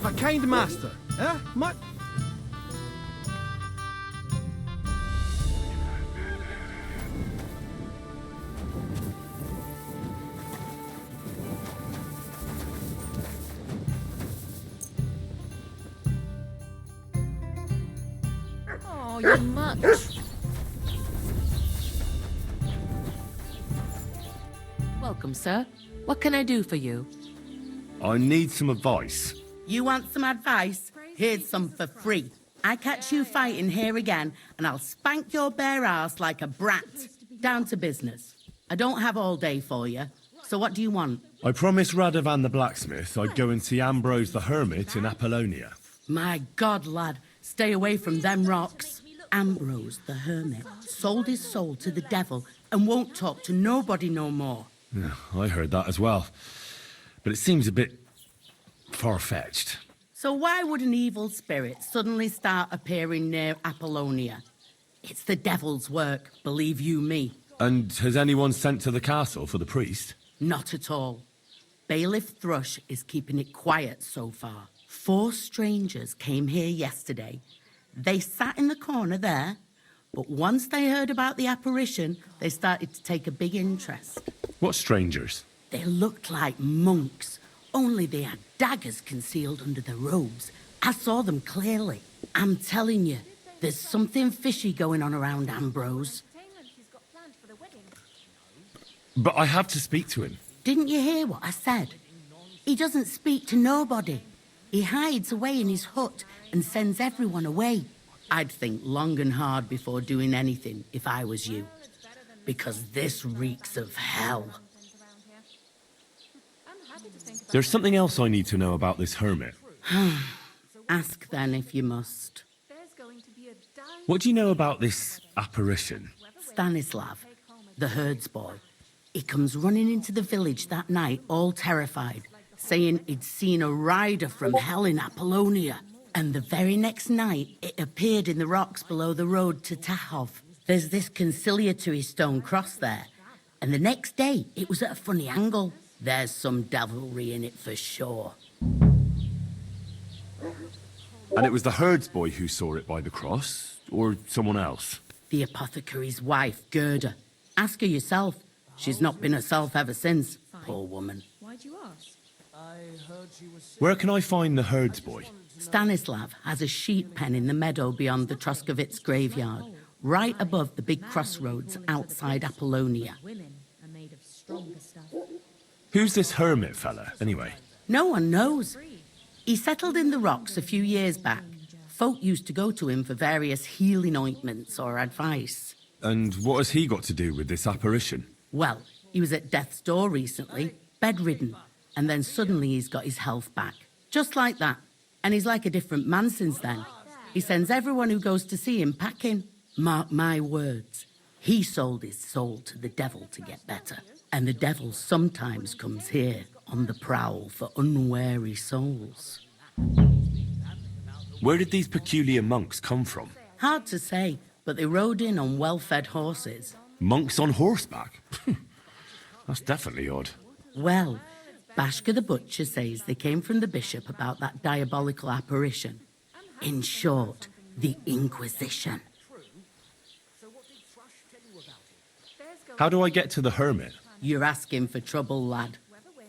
of a kind master, eh? Mutt? Oh, you much. Welcome, sir. What can I do for you? I need some advice. You want some advice? Here's some for free. I catch you fighting here again, and I'll spank your bare ass like a brat. Down to business. I don't have all day for you, so what do you want? I promised Radovan the blacksmith I'd go and see Ambrose the Hermit in Apollonia. My God, lad, stay away from them rocks. Ambrose the Hermit sold his soul to the devil and won't talk to nobody no more. Yeah, I heard that as well. But it seems a bit far-fetched. So why would an evil spirit suddenly start appearing near Apollonia? It's the devil's work, believe you me. And has anyone sent to the castle for the priest? Not at all. Bailiff Thrush is keeping it quiet so far. 4 strangers came here yesterday. They sat in the corner there, but once they heard about the apparition, they started to take a big interest. What strangers? They looked like monks, only they had daggers concealed under their robes. I saw them clearly. I'm telling you, there's something fishy going on around Ambrose. But I have to speak to him. Didn't you hear what I said? He doesn't speak to nobody. He hides away in his hut and sends everyone away. I'd think long and hard before doing anything if I was you. Because this reeks of hell. There's something else I need to know about this hermit. Ask then if you must. What do you know about this apparition? Stanislav, the herds boy. He comes running into the village that night, all terrified, saying he'd seen a rider from hell in Apollonia. And the very next night, it appeared in the rocks below the road to Tahov. There's this conciliatory stone cross there. And the next day, it was at a funny angle. There's some devilry in it for sure. And it was the herds boy who saw it by the cross, or someone else? The apothecary's wife, Gerda. Ask her yourself. She's not been herself ever since, poor woman. Why'd you ask? Where can I find the herds boy? Stanislav has a sheep pen in the meadow beyond the Troskovitz graveyard, right above the big crossroads outside Apollonia. Women are made of stronger stuff. Who's this hermit fella, anyway? No one knows. He settled in the rocks a few years back. Folk used to go to him for various healing ointments or advice. And what has he got to do with this apparition? Well, he was at death's door recently, bedridden, and then suddenly he's got his health back. Just like that. And he's like a different man since then. He sends everyone who goes to see him packing. Mark my words. He sold his soul to the devil to get better. And the devil sometimes comes here on the prowl for unwary souls. Where did these peculiar monks come from? Hard to say, but they rode in on well-fed horses. Monks on horseback? That's definitely odd. Well, Bashka the Butcher says they came from the bishop about that diabolical apparition. In short, the Inquisition. How do I get to the hermit? You're asking for trouble, lad.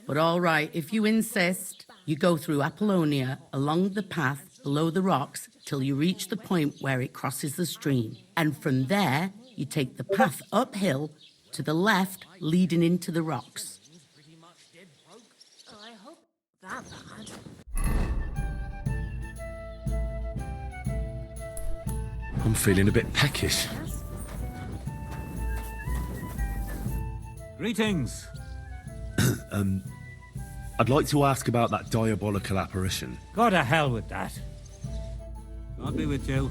But all right, if you insist, you go through Apollonia, along the path below the rocks, till you reach the point where it crosses the stream. And from there, you take the path uphill to the left, leading into the rocks. I hope that bad. I'm feeling a bit peckish. Greetings. I'd like to ask about that diabolical apparition. Go to hell with that. I'll be with you.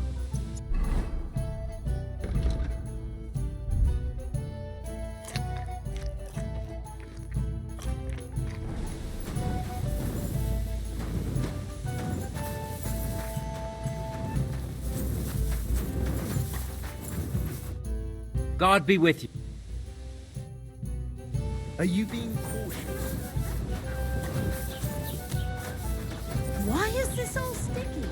God be with you. Are you being cautious? Why is this all sticky?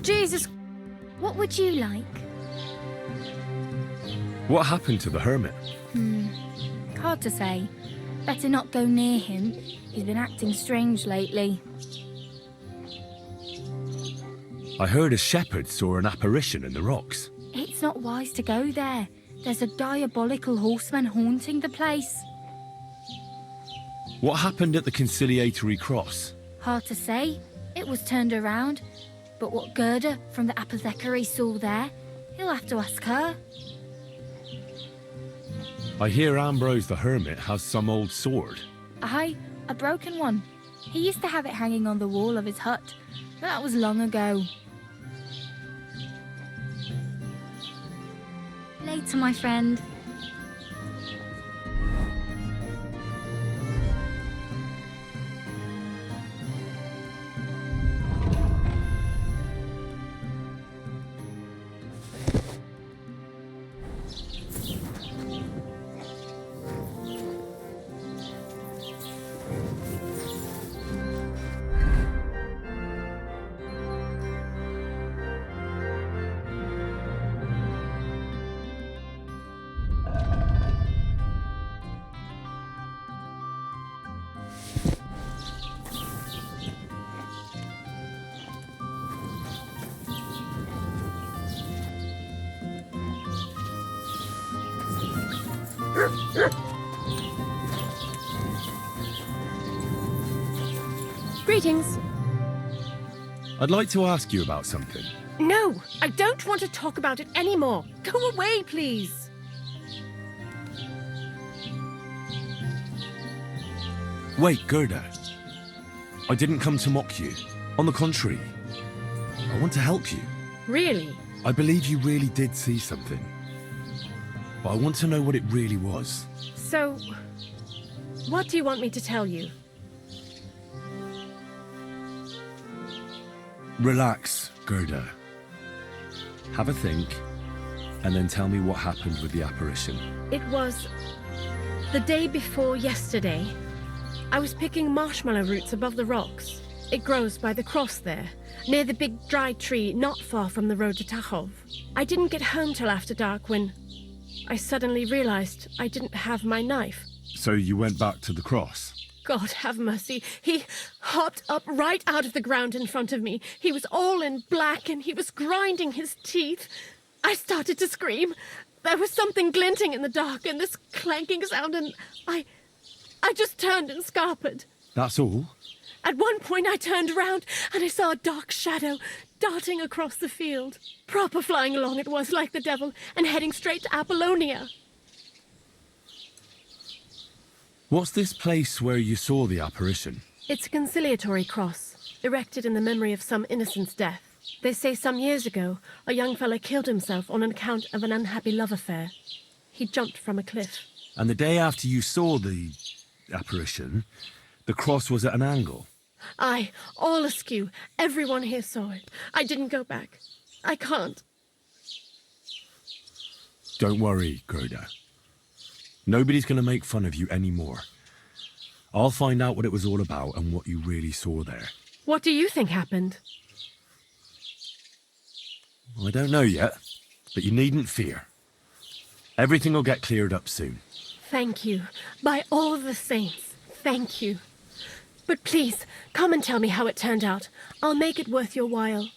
Jesus, what would you like? What happened to the Hermit? Hard to say. Better not go near him. He's been acting strange lately. I heard a shepherd saw an apparition in the rocks. It's not wise to go there. There's a diabolical horseman haunting the place. What happened at the conciliatory cross? Hard to say. It was turned around. But what Gerda from the apothecary saw there, he'll have to ask her. I hear Ambrose the Hermit has some old sword. Aye, a broken one. He used to have it hanging on the wall of his hut, but that was long ago. Later, my friend. Greetings. I'd like to ask you about something. No, I don't want to talk about it anymore. Go away, please. Wait, Gerda. I didn't come to mock you. On the contrary, I want to help you. Really? I believe you really did see something. But I want to know what it really was. So, what do you want me to tell you? Relax, Gerda. Have a think, and then tell me what happened with the apparition. It was the day before yesterday. I was picking marshmallow roots above the rocks. It grows by the cross there, near the big dry tree not far from the road to Tachov. I didn't get home till after dark when I suddenly realized I didn't have my knife. So you went back to the cross? God have mercy. He hopped up right out of the ground in front of me. He was all in black and he was grinding his teeth. I started to scream. There was something glinting in the dark and this clanking sound and I just turned and scarpered. That's all? At one point I turned around and I saw a dark shadow darting across the field. Proper flying along it was like the devil and heading straight to Apollonia. What's this place where you saw the apparition? It's a conciliatory cross, erected in the memory of some innocent's death. They say some years ago, a young fellow killed himself on account of an unhappy love affair. He jumped from a cliff. And the day after you saw the apparition, the cross was at an angle? Aye, all askew. Everyone here saw it. I didn't go back. I can't. Don't worry, Gerda. Nobody's going to make fun of you anymore. I'll find out what it was all about and what you really saw there. What do you think happened? I don't know yet, but you needn't fear. Everything will get cleared up soon. Thank you. By all the saints, thank you. But please, come and tell me how it turned out. I'll make it worth your while.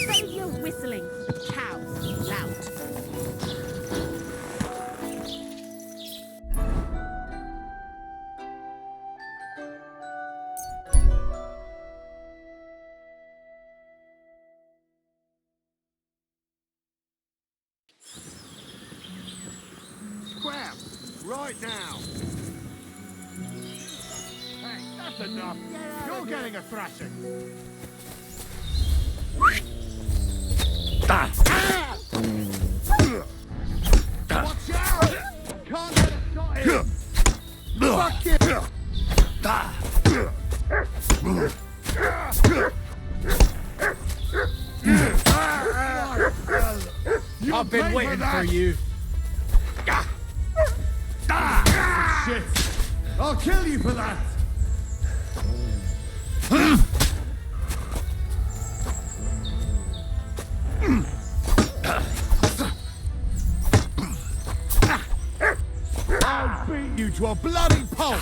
Save your whistling, cow, lout. Scrap! Right now! Hey, that's enough! You're getting a thrashing! Ah! Ah! Fuck you! I've been waiting for you. Shit! I'll kill you for that! I'll beat you to a bloody pulp!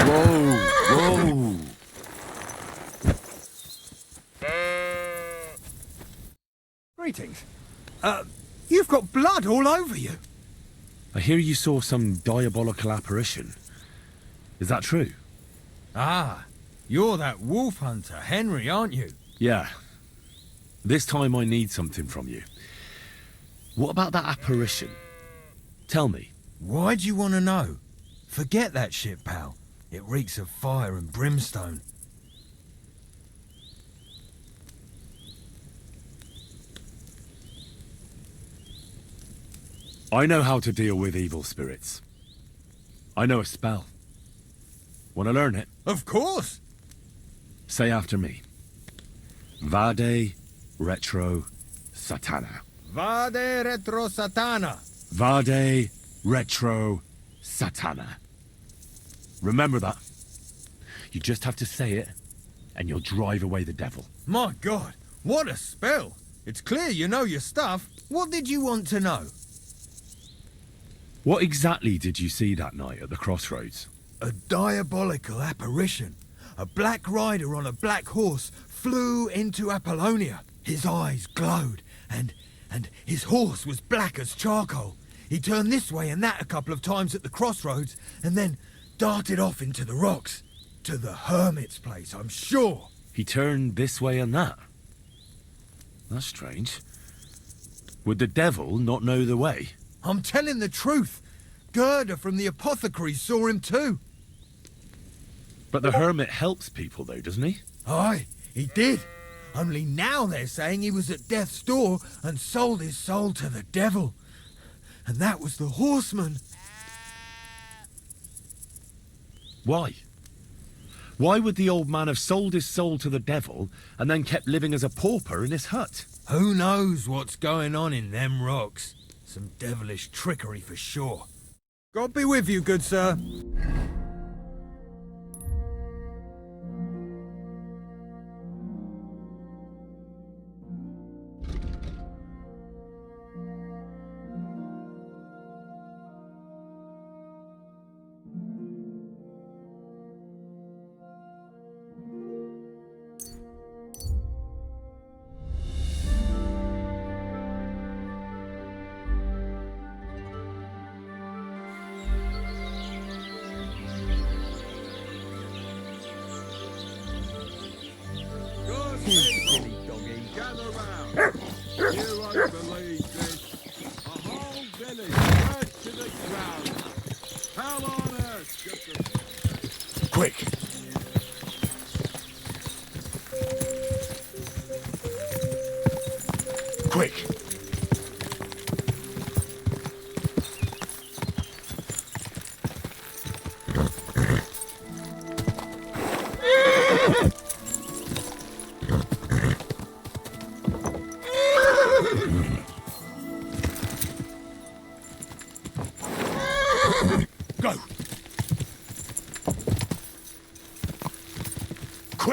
Whoa! Greetings. You've got blood all over you. I hear you saw some diabolical apparition. Is that true? Ah, you're that wolf hunter, Henry, aren't you? Yeah. This time I need something from you. What about that apparition? Tell me. Why do you want to know? Forget that shit, pal. It reeks of fire and brimstone. I know how to deal with evil spirits. I know a spell. Want to learn it? Of course! Say after me. Vade retro satana. Vade retro satana. Vade retro satana. Remember that. You just have to say it, and you'll drive away the devil. My God, what a spell! It's clear you know your stuff. What did you want to know? What exactly did you see that night at the crossroads? A diabolical apparition. A black rider on a black horse flew into Apollonia. His eyes glowed, and his horse was black as charcoal. He turned this way and that a couple of times at the crossroads, and then darted off into the rocks. To the Hermit's place, I'm sure. He turned this way and that. That's strange. Would the devil not know the way? I'm telling the truth. Gerda from the apothecary saw him too. But the hermit helps people though, doesn't he? Aye, he did. Only now they're saying he was at death's door and sold his soul to the devil. And that was the horseman. Why? Why would the old man have sold his soul to the devil and then kept living as a pauper in his hut? Who knows what's going on in them rocks? Some devilish trickery for sure. God be with you, good sir. Silly doggy, gather round. You won't believe this. A whole village burnt to the ground. How on earth just a... Quick! Quick!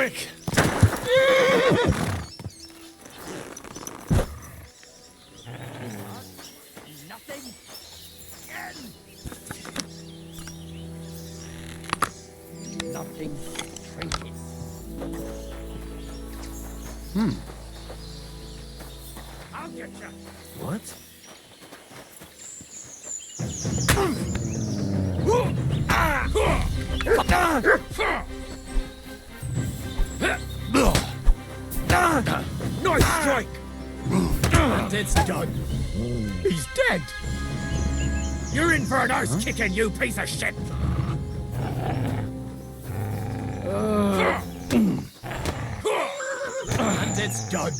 quick! Nothing. Nothing. Trinkets. I'll get you. What? Nice strike. And it's done. He's dead. You're in for an arse kicking, you piece of shit. And it's done.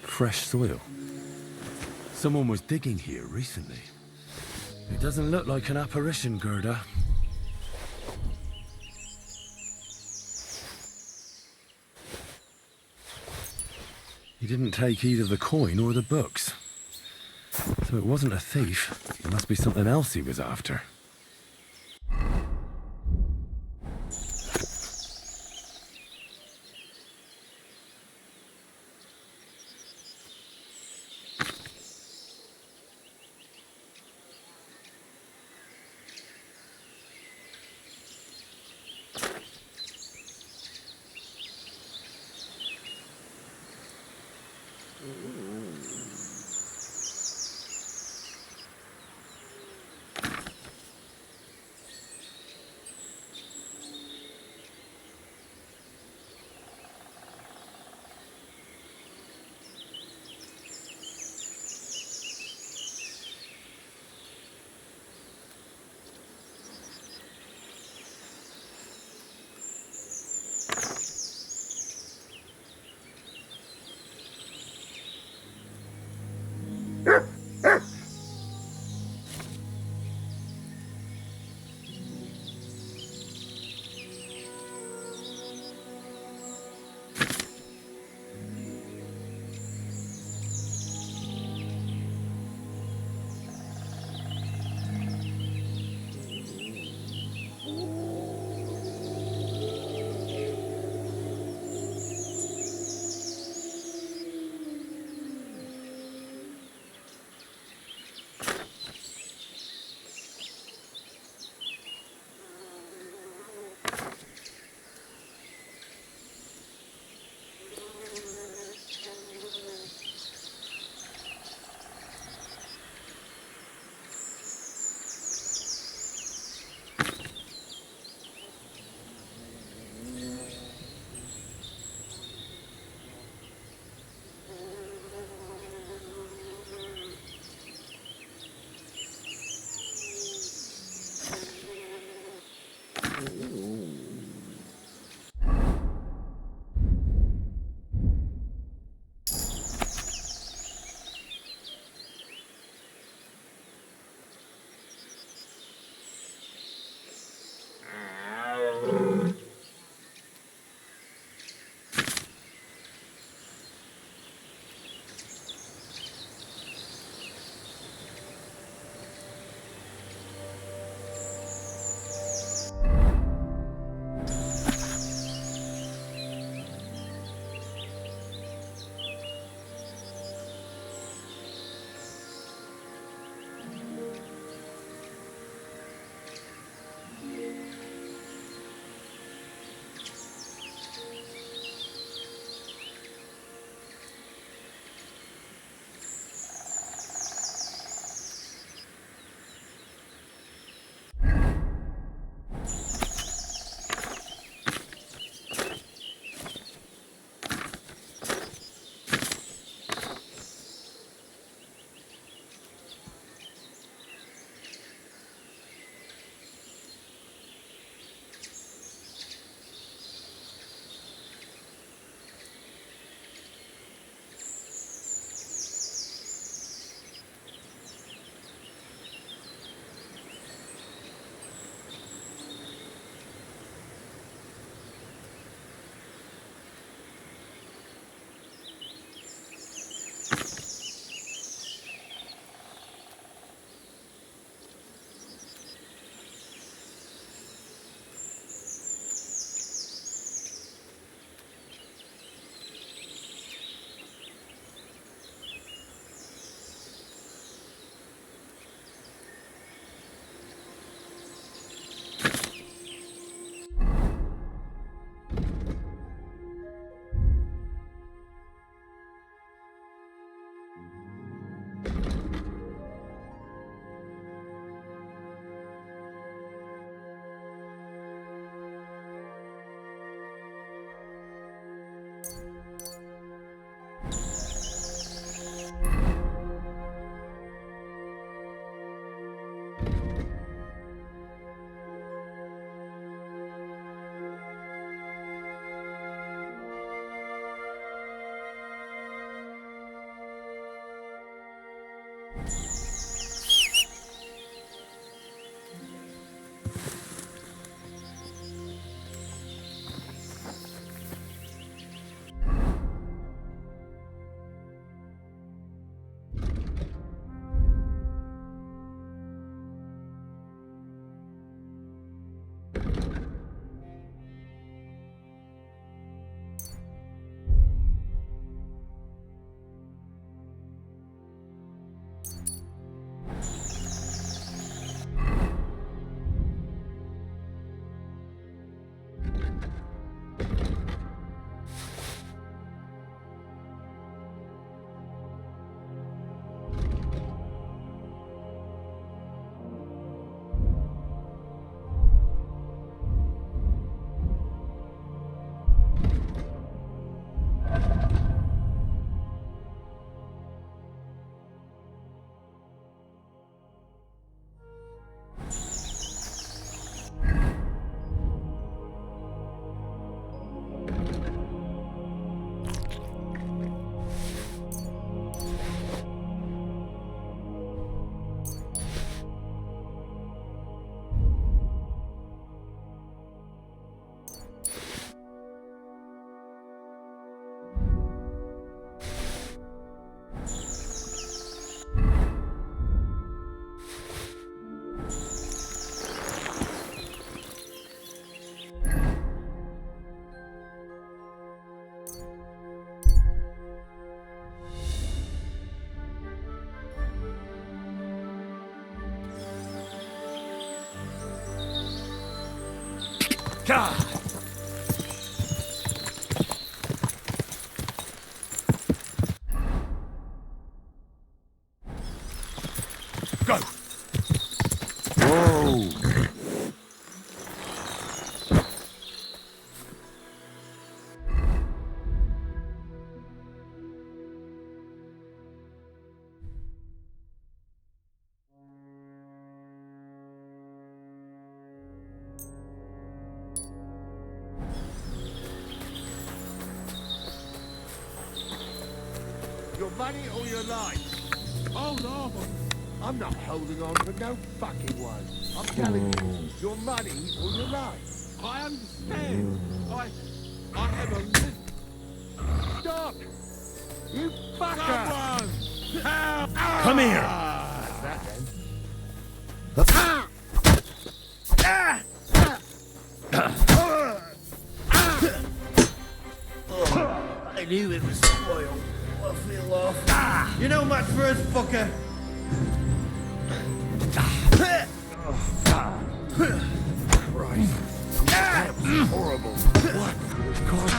Fresh soil. Someone was digging here recently. It doesn't look like an apparition, Gerda. He didn't take either the coin or the books. So it wasn't a thief. It must be something else he was after. God. Go. Whoa. Your money or your life? Hold on. I'm not holding on for no fucking one. I'm telling you, your money or your life. I understand. I have a list. Stop! You fucker! Someone! Help! Come here. That then. I knew it was spoiled. I feel off. You know much first, fucker. Christ. That was horrible. What could have caused...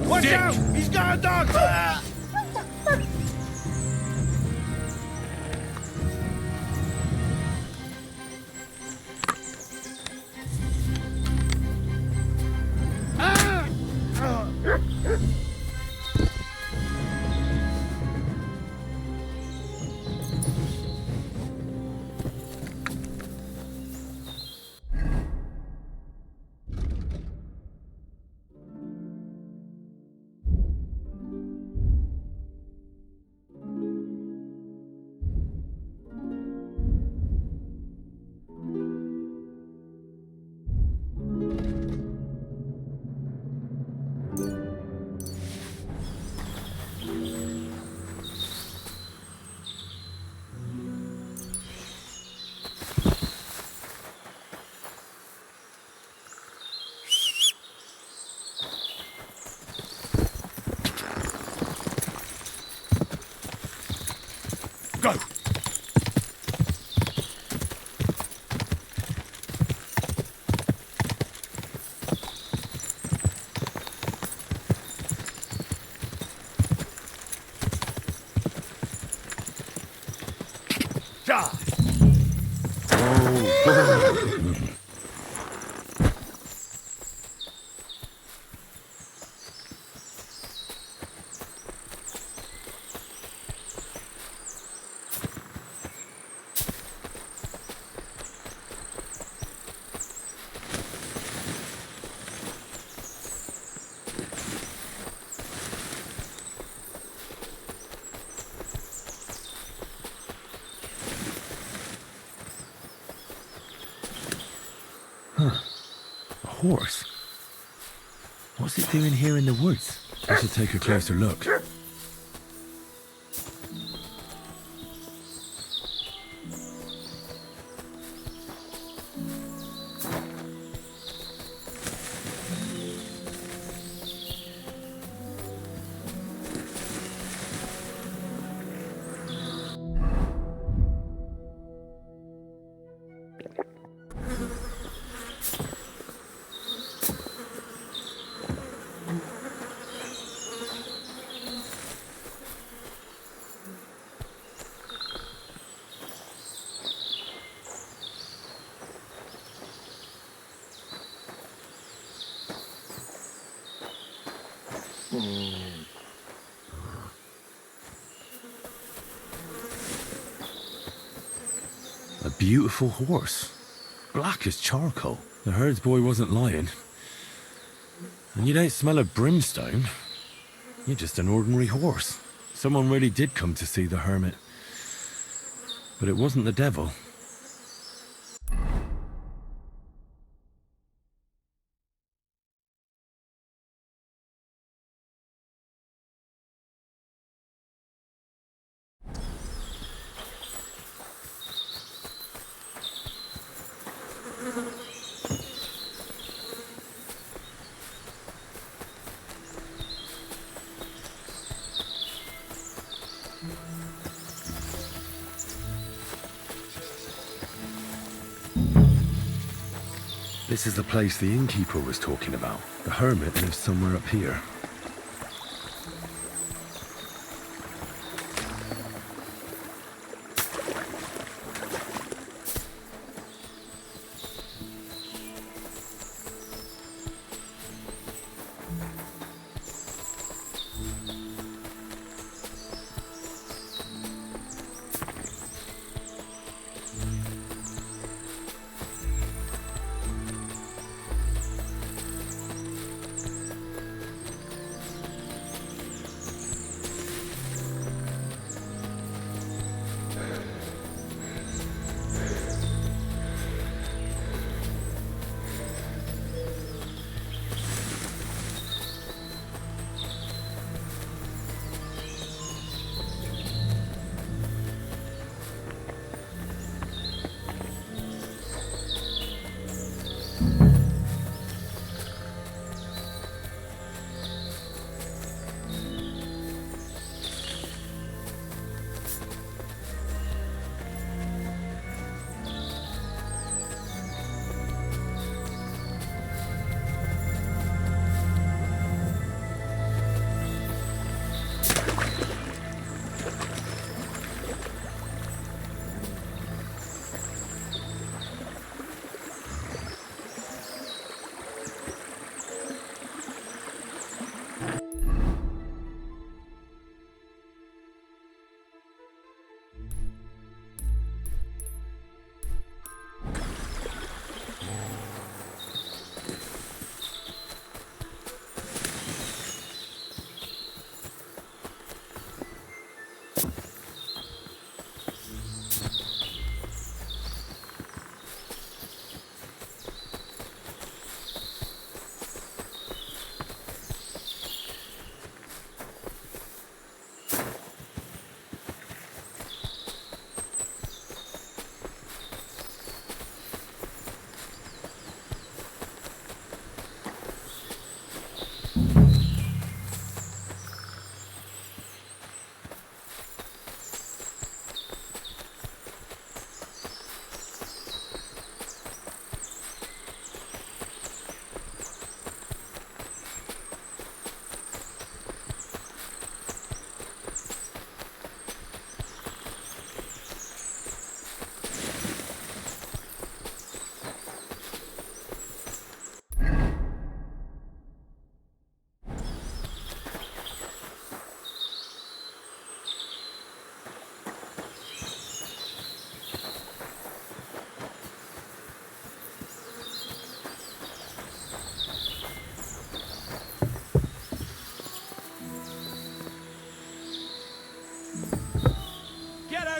Watch out! He's got a dog! Go. God. A horse? What's it doing here in the woods? I should take a closer look. A beautiful horse. Black as charcoal. The herds boy wasn't lying. And you don't smell of brimstone. You're just an ordinary horse. Someone really did come to see the hermit. But it wasn't the devil. This is the place the innkeeper was talking about. The hermit lives somewhere up here.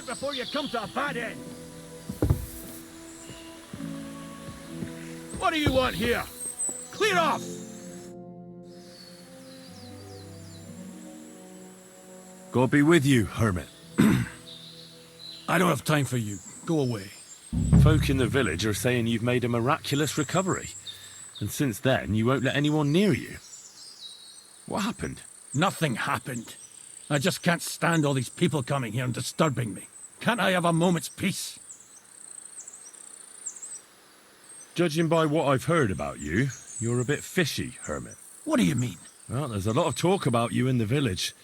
Before you come to a bad end. What do you want here? Clear off! God be with you, Hermit. I don't have time for you. Go away. Folk in the village are saying you've made a miraculous recovery. And since then, you won't let anyone near you. What happened? Nothing happened. I just can't stand all these people coming here and disturbing me. Can't I have a moment's peace? Judging by what I've heard about you, you're a bit fishy, Hermit. What do you mean? Well, there's a lot of talk about you in the village.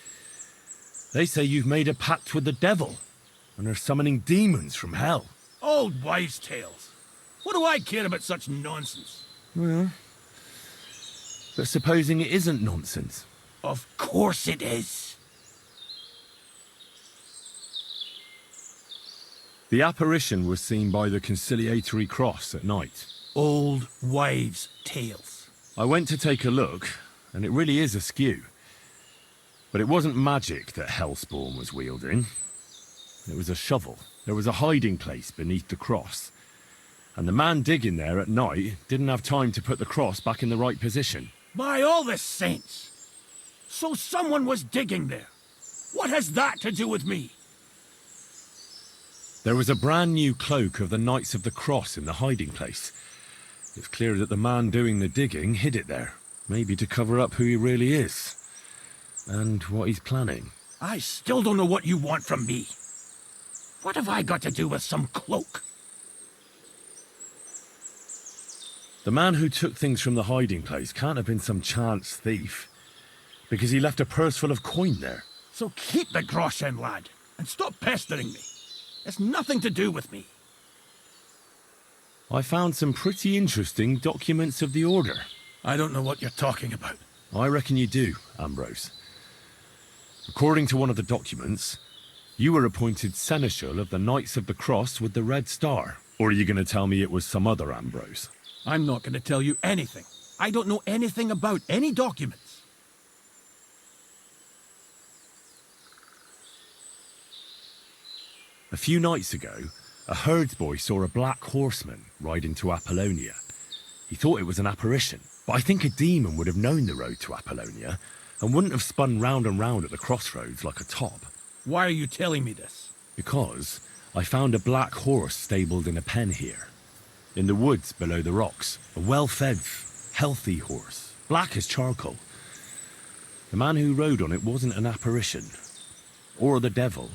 They say you've made a pact with the devil, and are summoning demons from hell. Old wives' tales. What do I care about such nonsense? Well, but supposing it isn't nonsense? Of course it is. The apparition was seen by the conciliatory cross at night. Old wives' tales. I went to take a look, and it really is askew. But it wasn't magic that Hellspawn was wielding. It was a shovel. There was a hiding place beneath the cross. And the man digging there at night didn't have time to put the cross back in the right position. By all the saints! So someone was digging there. What has that to do with me? There was a brand new cloak of the Knights of the Cross in the hiding place. It's clear that the man doing the digging hid it there, maybe to cover up who he really is. And what he's planning. I still don't know what you want from me. What have I got to do with some cloak? The man who took things from the hiding place can't have been some chance thief, because he left a purse full of coin there. So keep the groschen, lad, and stop pestering me. It's nothing to do with me. I found some pretty interesting documents of the Order. I don't know what you're talking about. I reckon you do, Ambrose. According to one of the documents, you were appointed Seneschal of the Knights of the Cross with the Red Star. Or are you going to tell me it was some other Ambrose? I'm not going to tell you anything. I don't know anything about any documents. A few nights ago, a herdsboy saw a black horseman ride into Apollonia. He thought it was an apparition, but I think a demon would have known the road to Apollonia and wouldn't have spun round and round at the crossroads like a top. Why are you telling me this? Because I found a black horse stabled in a pen here. In the woods below the rocks. A well-fed, healthy horse. Black as charcoal. The man who rode on it wasn't an apparition. Or the devil.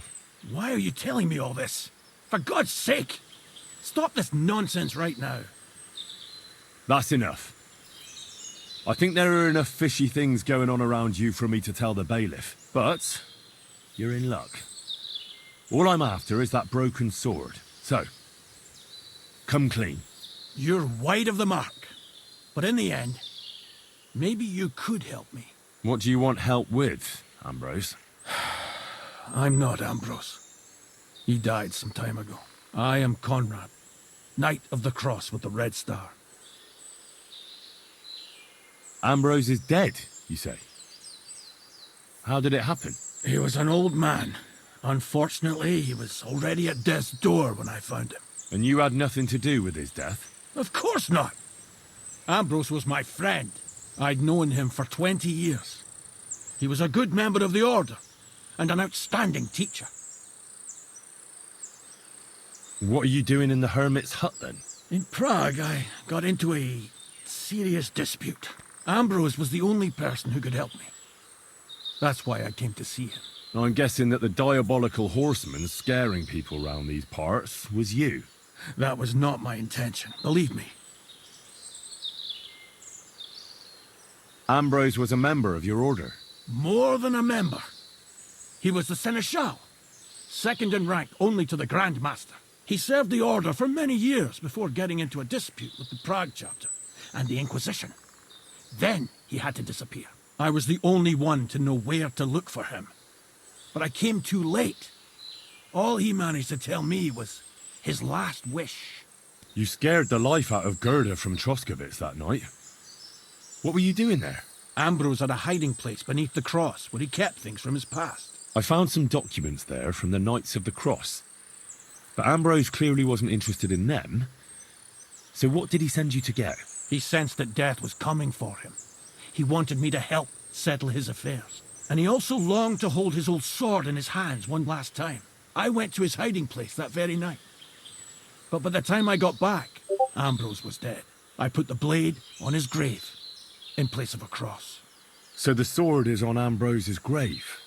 Why are you telling me all this? For God's sake! Stop this nonsense right now. That's enough. I think there are enough fishy things going on around you for me to tell the bailiff. But you're in luck. All I'm after is that broken sword. So, come clean. You're wide of the mark. But in the end, maybe you could help me. What do you want help with, Ambrose? I'm not Ambrose. He died some time ago. I am Conrad, Knight of the Cross with the Red Star. Ambrose is dead, you say? How did it happen? He was an old man. Unfortunately, he was already at death's door when I found him. And you had nothing to do with his death? Of course not. Ambrose was my friend. I'd known him for 20 years. He was a good member of the Order, and an outstanding teacher. What are you doing in the Hermit's hut, then? In Prague, I got into a serious dispute. Ambrose was the only person who could help me. That's why I came to see him. I'm guessing that the diabolical horseman scaring people round these parts was you. That was not my intention, believe me. Ambrose was a member of your order. More than a member. He was the Seneschal, second in rank only to the Grand Master. He served the Order for many years before getting into a dispute with the Prague chapter and the Inquisition. Then he had to disappear. I was the only one to know where to look for him. But I came too late. All he managed to tell me was his last wish. You scared the life out of Gerda from Troskovitz that night. What were you doing there? Ambrose had a hiding place beneath the cross where he kept things from his past. I found some documents there from the Knights of the Cross. But Ambrose clearly wasn't interested in them. So what did he send you to get? He sensed that death was coming for him. He wanted me to help settle his affairs. And he also longed to hold his old sword in his hands one last time. I went to his hiding place that very night. But by the time I got back, Ambrose was dead. I put the blade on his grave, in place of a cross. So the sword is on Ambrose's grave.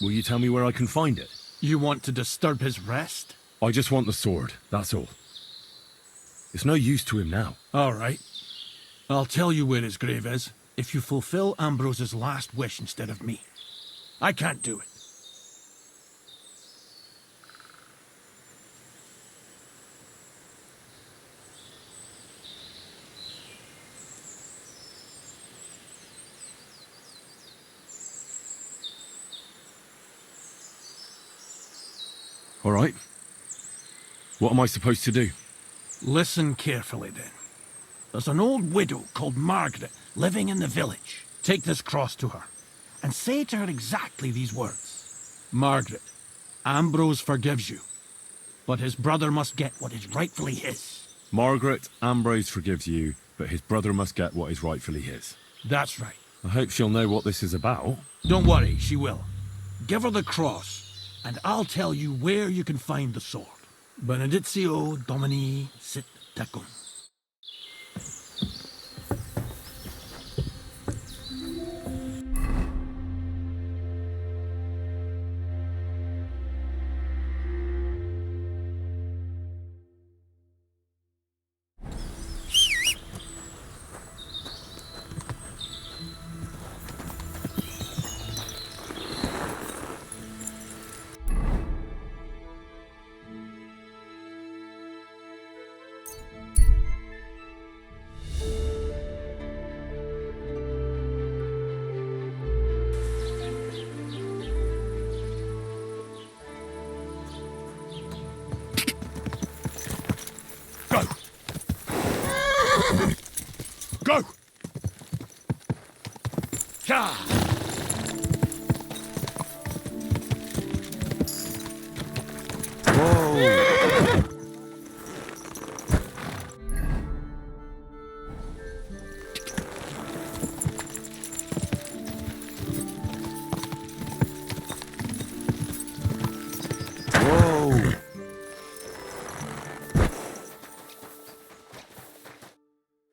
Will you tell me where I can find it? You want to disturb his rest? I just want the sword, that's all. It's no use to him now. All right. I'll tell you where his grave is, if you fulfill Ambrose's last wish instead of me. I can't do it. All right. What am I supposed to do? Listen carefully, then. There's an old widow called Margaret living in the village. Take this cross to her, and say to her exactly these words. Margaret, Ambrose forgives you, but his brother must get what is rightfully his. Margaret, Ambrose forgives you, but his brother must get what is rightfully his. That's right. I hope she'll know what this is about. Don't worry, she will. Give her the cross, and I'll tell you where you can find the sword. Benedictio Domini sit tecum. Go! Yeah. Whoa!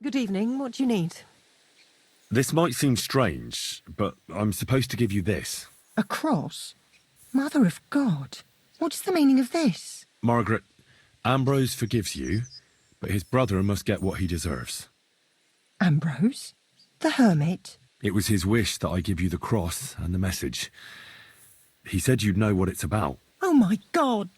Good evening. What do you need? This might seem strange, but I'm supposed to give you this. A cross? Mother of God. What is the meaning of this? Margaret, Ambrose forgives you, but his brother must get what he deserves. Ambrose? The Hermit? It was his wish that I give you the cross and the message. He said you'd know what it's about. Oh my God!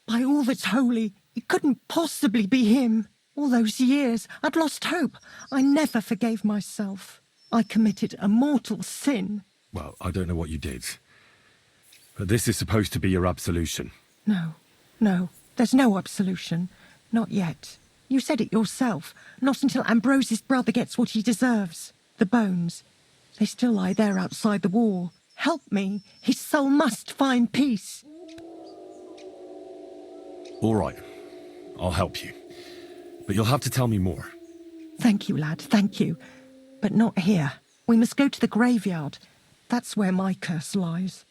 By all that's holy, it couldn't possibly be him. All those years, I'd lost hope. I never forgave myself. I committed a mortal sin. Well, I don't know what you did. But this is supposed to be your absolution. No, there's no absolution. Not yet. You said it yourself. Not until Ambrose's brother gets what he deserves. The bones. They still lie there outside the wall. Help me. His soul must find peace. All right. I'll help you. But you'll have to tell me more. Thank you, lad, thank you. But not here. We must go to the graveyard. That's where my curse lies.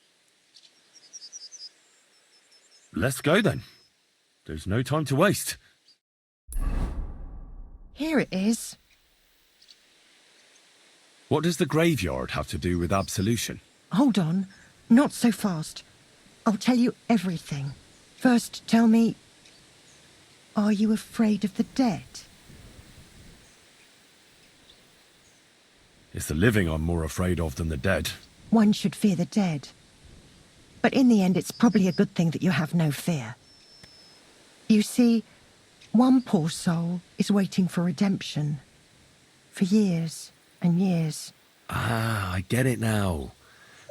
Let's go then. There's no time to waste. Here it is. What does the graveyard have to do with absolution? Hold on. Not so fast. I'll tell you everything. First, tell me... Are you afraid of the dead? It's the living I'm more afraid of than the dead. One should fear the dead. But in the end, it's probably a good thing that you have no fear. You see, one poor soul is waiting for redemption. For years and years. Ah, I get it now.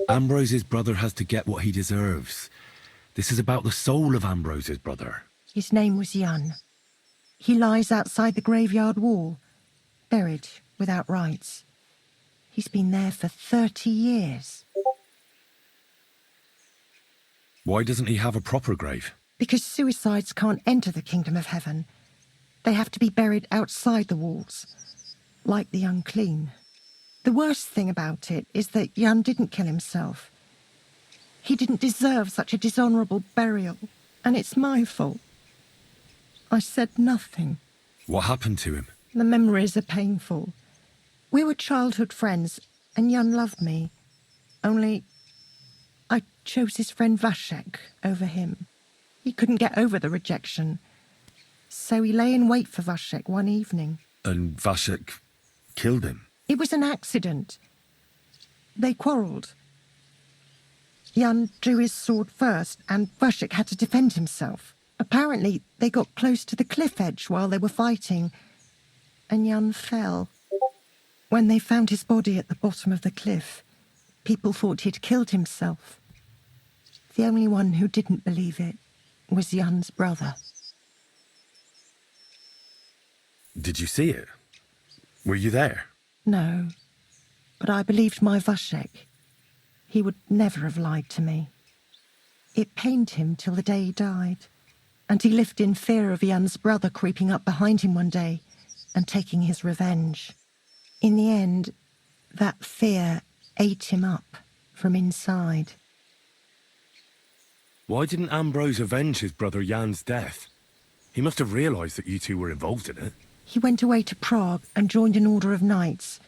Ambrose's brother has to get what he deserves. This is about the soul of Ambrose's brother. His name was Jan. He lies outside the graveyard wall, buried without rites. He's been there for 30 years. Why doesn't he have a proper grave? Because suicides can't enter the kingdom of heaven. They have to be buried outside the walls, like the unclean. The worst thing about it is that Jan didn't kill himself. He didn't deserve such a dishonourable burial, and it's my fault. I said nothing. What happened to him? The memories are painful. We were childhood friends, and Jan loved me. Only I chose his friend Vashek over him. He couldn't get over the rejection. So he lay in wait for Vashek one evening. And Vashek killed him? It was an accident. They quarrelled. Jan drew his sword first, and Vashek had to defend himself. Apparently, they got close to the cliff edge while they were fighting, and Jan fell. When they found his body at the bottom of the cliff, people thought he'd killed himself. The only one who didn't believe it was Jan's brother. Did you see it? Were you there? No, but I believed my Vashek. He would never have lied to me. It pained him till the day he died, and he lived in fear of Jan's brother creeping up behind him one day and taking his revenge. In the end, that fear ate him up from inside. Why didn't Ambrose avenge his brother Jan's death? He must have realised that you two were involved in it. He went away to Prague and joined an order of knights.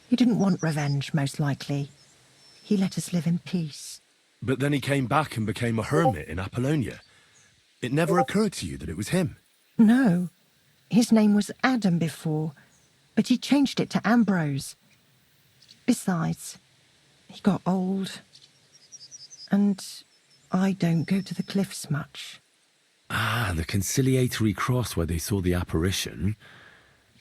He didn't want revenge, most likely. He let us live in peace. But then he came back and became a hermit in Apollonia. It never occurred to you that it was him? No. His name was Adam before, but he changed it to Ambrose. Besides, he got old. And I don't go to the cliffs much. Ah, the conciliatory cross where they saw the apparition.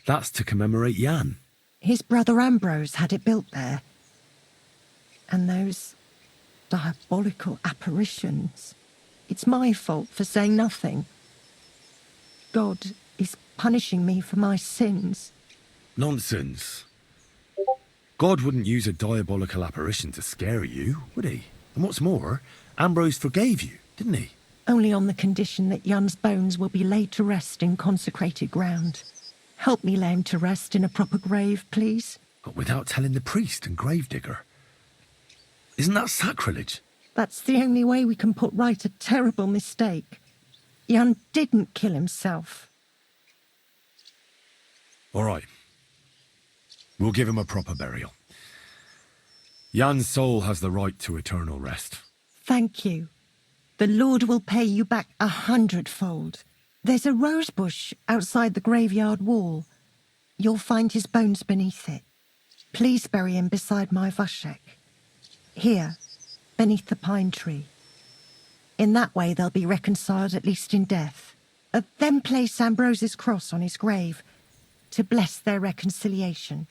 That's to commemorate Jan. His brother Ambrose had it built there. And those diabolical apparitions. It's my fault for saying nothing. God is punishing me for my sins. Nonsense. God wouldn't use a diabolical apparition to scare you, would he? And what's more, Ambrose forgave you, didn't he? Only on the condition that Jan's bones will be laid to rest in consecrated ground. Help me lay him to rest in a proper grave, please. But without telling the priest and gravedigger. Isn't that sacrilege? That's the only way we can put right a terrible mistake. Jan didn't kill himself. All right. We'll give him a proper burial. Jan's soul has the right to eternal rest. Thank you. The Lord will pay you back 100-fold. There's a rose bush outside the graveyard wall. You'll find his bones beneath it. Please bury him beside my Vashek. Here, beneath the pine tree. In that way they'll be reconciled at least in death. Then place Ambrose's cross on his grave to bless their reconciliation.